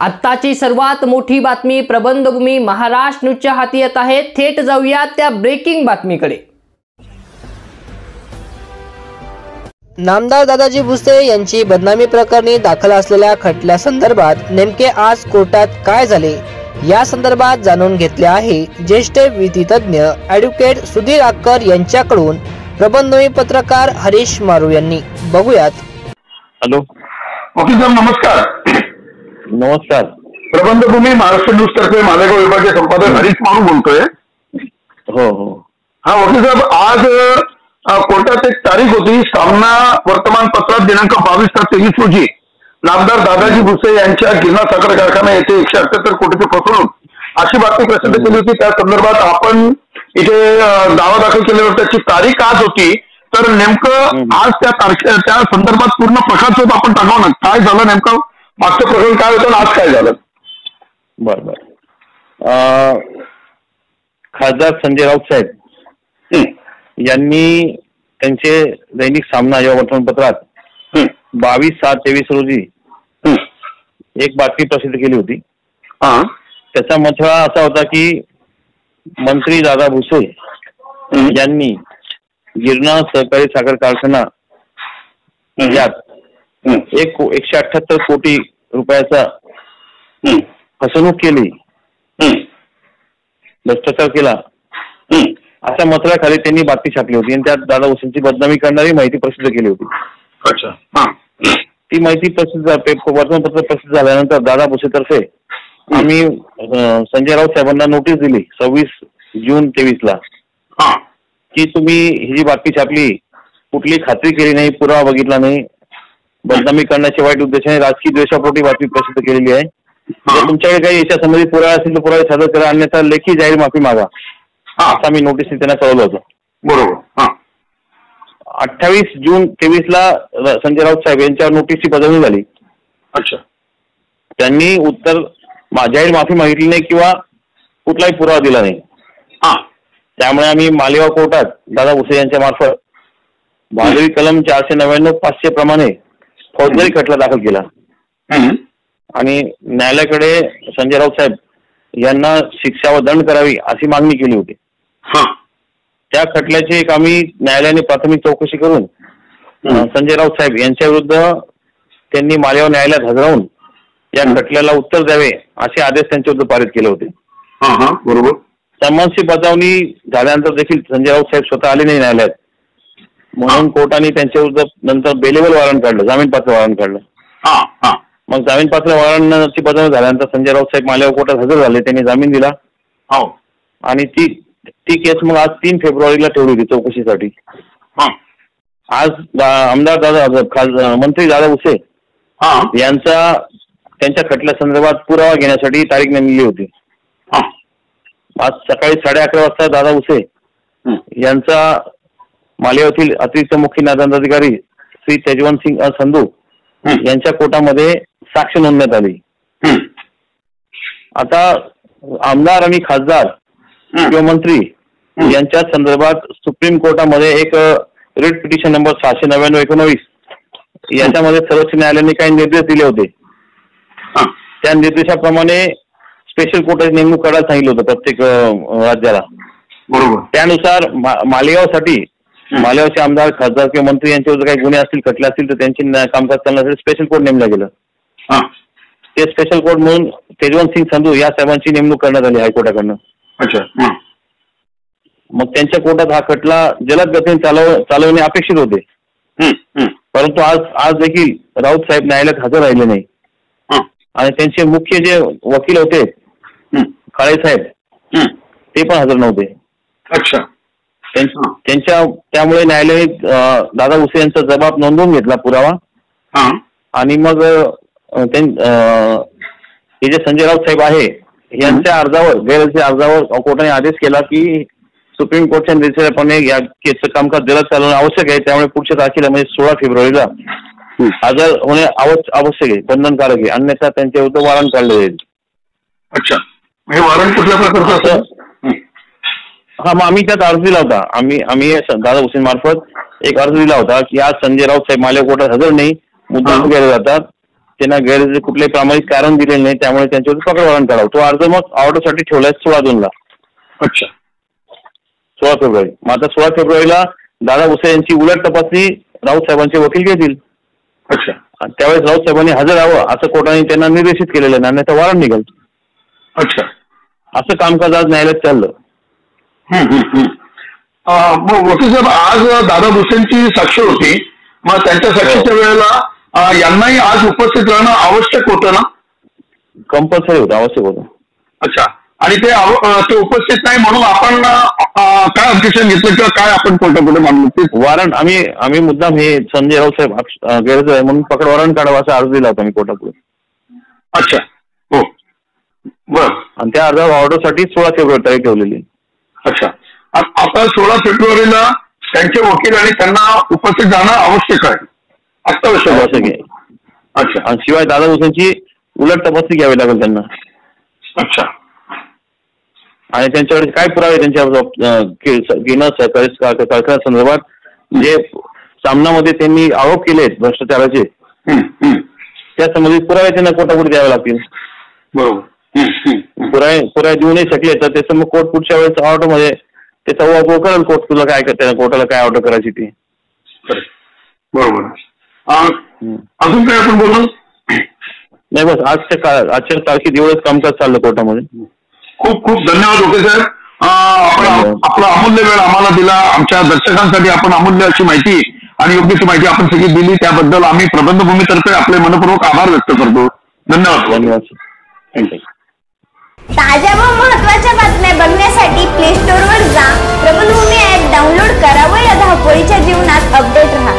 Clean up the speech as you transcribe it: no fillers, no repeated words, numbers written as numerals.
आत्ताची सर्वात मोठी बातमी प्रबंधभूमी महाराष्ट्र न्यूजच्या हाती येत आहे। थेट जाऊया त्या ब्रेकिंग बातमीकडे। नामदार दादाजी भुसे यांची बदनामी प्रकरणी दाखल असलेल्या खटल्यासंदर्भात नेमके आज कोर्टात काय झाले या संदर्भात जाणून घेतले आहे ज्येष्ठ विधितज्ञ ॲडव्होकेट सुधीर आक्कर यांच्याकडून प्रबंधभूमी पत्रकार हरीश मारू यांनी। बघूयात। हॅलो वकील साहेब नमस्कार। नमस्कार। प्रबंधभूमी महाराष्ट्र न्यूज तर्फे मालेगाव विभागीय संपादक हरीश मारू बोलतोय। हो हो हा वकील साहेब, आज कोर्टात एक तारीख होती। सामना वर्तमानपत्रात दिनांक 22/23 रोजी नामदार दादाजी भुसे यांच्या गिरणा साखर कारखाना येथे 178 कोटीची फसवणूक अशी बातमी प्रसिद्ध केली होती। त्या संदर्भात आपण इथे दावा दाखल केलेला होता। त्याची तारीख आज होती, तर नेमकं आज त्या संदर्भात पूर्ण प्रकारचं आपण टाकावं ना, काय झालं नेमकं, मागचं प्रकरण काय होतं आज काय झालं। बरोबर। खासदार संजय राऊत साहेब यांनी त्यांचे दैनिक सामना या वर्तमानपत्रात 22/7/23 रोजी एक बातमी प्रसिद्ध केली होती। त्याचा मथळा असा होता की मंत्री दादा भुसे यांनी गिरणा सहकारी साखर कारखाना यात 178 कोटी रुपयाचा फसवणूक केली, भ्रष्टाचार केला अशा मथळ्याखाली त्यांनी बातमी छापली होती आणि त्यात दादा भुसेंची बदनामी करणारी माहिती प्रसिद्ध केली होती। अच्छा। ती माहिती प्रसिद्ध वर्तमानपत्र प्रसिद्ध झाल्यानंतर दादा भुसेतर्फे आम्ही संजय राऊत साहेबांना नोटीस दिली 26 जून 23 ला की तुम्ही ही जी बातमी छापली कुठली खात्री केली नाही, पुरावा बघितला नाही, बदनामी करण्याच्या वाईट उद्देशाने राजकीय द्वेषापोटी बातमी प्रसिद्ध केलेली आहे। जर तुमच्याकडे काही याच्या संबंधित पुरावा असेल तर पुरावे सादर करा, अन्यथा लेखी जाहीर माफी मागा असा मी नोटीस त्यांना कळवलं होतं। बरोबर। 28 जून 23 ला संजय राऊत साहेब यांच्यावर नोटीसची बजावणी झाली। अच्छा। त्यांनी उत्तर जाहीर माफी मागितली नाही किंवा कुठलाही पुरावा दिला नाही। त्यामुळे आम्ही मालेगाव कोर्टात दादा भुसे यांच्या मार्फत भादवी कलम 499/500 प्रमाणे फौजदारी खटला दाखल केला आणि न्यायालयाकडे संजय राऊत साहेब यांना शिक्षा व दंड करावी अशी मागणी केली होती। त्या खटल्याची एक आम्ही न्यायालयाने प्राथमिक चौकशी करून संजय राऊत साहेब यांच्या विरुद्ध त्यांनी मालेगाव न्यायालयात हजर राहून या खटल्याला उत्तर द्यावे असे आदेश त्यांच्या विरुद्ध पारित केले होते। बरोबर। समन्सची बजावणी झाल्यानंतर देखील संजय राऊत साहेब स्वतः आले नाही न्यायालयात, म्हणून कोर्टाने त्यांच्या विरुद्ध नंतर बेलेबल वॉरंट काढलं, जामीनपात्र वॉरंट काढलं। मग जामीनपात्र वॉरंटची बजावणी झाल्यानंतर संजय राऊत साहेब मालेगाव कोर्टात हजर झाले, त्यांनी जामीन दिला आणि ती केस मग आज 3 फेब्रुवारीला ठेवली होती चौकशीसाठी। आज आमदार दादा मंत्री दादा भुसे यांचा त्यांच्या खटल्या संदर्भात पुरावा घेण्यासाठी तारीख नेमली होती। आज सकाळी 11:30 वाजता दादा भुसे यांचा मालेगावतील अतिरिक्त मुख्य न्यायदंडाधिकारी श्री तेजवंत सिंग संधू यांच्या कोर्टामध्ये साक्ष नोंदण्यात आली। आता आमदार आणि खासदार किंवा मंत्री यांच्या संदर्भात सुप्रीम कोर्टामध्ये एक रिट पिटिशन नंबर 699/19 याच्यामध्ये सर्वोच्च न्यायालयाने काही निर्देश दिले होते। त्या निर्देशाप्रमाणे स्पेशल कोर्टाची नेमणूक करायला सांगितलं होतं प्रत्येक राज्याला। बरोबर। त्यानुसार मालेगावसाठी मालेगावचे आमदार खासदार किंवा मंत्री यांच्यावर काही गुन्हे असतील, खटले असतील तर त्यांची कामकाज करण्यासाठी स्पेशल कोर्ट नेमलं गेलं। ते स्पेशल कोर्ट म्हणून तेजवंत सिंग संधू या साहेबांची नेमणूक करण्यात आली हायकोर्टाकडनं। अच्छा। मग त्यांच्या कोर्टात हा खटला जलद गतीने चालवणे अपेक्षित होते, परंतु आज देखील राऊत साहेब न्यायालयात हजर राहिले नाही आणि त्यांचे मुख्य जे वकील होते काळे साहेब ते पण हजर नव्हते। अच्छा। त्यामुळे न्यायालयाने दादा भुसे यांचा जबाब नोंदवून घेतला पुरावा आणि मग हे जे संजय राऊत साहेब आहे यांच्या अर्जावर गैरहजरी अर्जावर कोर्टाने आदेश केला की सुप्रीम कोर्टच्या निर्देशाप्रमाणे या केसचं कामकाज जलद चालवणं आवश्यक आहे, त्यामुळे पुढच्या तारखेला म्हणजे 16 फेब्रुवारीला हजर होणे आवश्यक आहे, बंधनकारक आहे, अन्यथा त्यांच्या विरुद्ध वॉरंट काढले जाईल। अच्छा। हे वॉरंट कुठल्या प्रकारचं? मग आम्ही त्यात अर्ज दिला होता, आम्ही दादा भुसे मार्फत एक अर्ज दिला होता की आज संजय राऊत साहेब मालेगाव कोर्टात हजर नाही, मुद्दाम केले जातात, त्यांना गैर कुठलेही प्रामाणिक कारण दिलेले नाही, त्यामुळे त्यांच्यावर पकड वॉरंट काढावं. तो अर्ज मग ऑर्डरसाठी ठेवलाय 16/2 ला. अच्छा. 16 फेब्रुवारी. मग आता 16 फेब्रुवारीला दादा भुसे यांची उलट तपासणी राऊत साहेबांचे वकील घेतील. अच्छा. त्यावेळेस राऊत साहेबांनी हजर राहावं असं कोर्टाने त्यांना निर्देशित केलेलं आहे, अन्यथा वॉरंट निघेल. अच्छा. असं कामकाज आज न्यायालयात चाललं. मग वकील साहेब, आज दादा भुसेंची साक्ष होती, मग त्यांच्या साक्षीच्या वेळेला यांनाही आज उपस्थित राहणं आवश्यक होतं ना? कंपल्सरी होतं, आवश्यक होतं. अच्छा. आणि ते उपस्थित नाही म्हणून आपण काय ऑब्जेक्शन घेतलं किंवा काय आपण कोर्टापुढे मागणी ते वॉरंट आम्ही मुद्दाम हे संजय राऊत साहेब गैरहजर आहे म्हणून पकड वॉरंट काढावा असा अर्ज दिला होता मी कोर्टापुढे. अच्छा. हो. बर. आणि त्या अर्जावर ऑर्डरसाठी 16 फेब्रुवारी तारीख ठेवलेली. अच्छा. आता 16 फेब्रुवारीला त्यांचे वकील आणि त्यांना उपस्थित जाणं आवश्यक आहे, आवश्यक आहे. अच्छा. आणि शिवाय दादा भुसेंची उलट तपासणी घ्यावी लागेल त्यांना. अच्छा. आणि त्यांच्याकडे काय पुरावे त्यांच्या घेणं कारखान्यासंदर्भात जे सामनामध्ये त्यांनी आरोप केले भ्रष्टाचाराचे, त्या संबंधित पुरावे त्यांना कोर्टापुढे द्यावे लागतील. बरोबर. पुरावे देऊ नाही शकले तर त्याचं मग कोर्ट पुढच्या वेळेस ऑर्डर मध्ये त्याचा वापर करेल कोर्ट, तुला काय करते कोर्टाला काय ऑर्डर करायची ती. बरोबर. अजून काय आपण बोलू? नाही, बस आजच्या तारखेत एवढंच कामकाज चाललं कोर्टामध्ये. खूप खूप धन्यवाद वकील साहेब. आपण आपला अमूल्य वेळ आम्हाला दिला, आमच्या दर्शकांसाठी आपण अमूल्य अशी माहिती आणि योग्य ती माहिती आपण सगळी दिली, त्याबद्दल आम्ही प्रबंधभूमीतर्फे आपले मनपूर्वक आभार व्यक्त करतो. धन्यवाद. धन्यवाद. थँक्यू. ताज्या व महत्त्वाच्या बातम्या बघण्यासाठी प्ले स्टोअरवर जा, प्रबंधभूमी ॲप डाउनलोड करा व या धावपळीच्या जीवनात अपडेट राहा.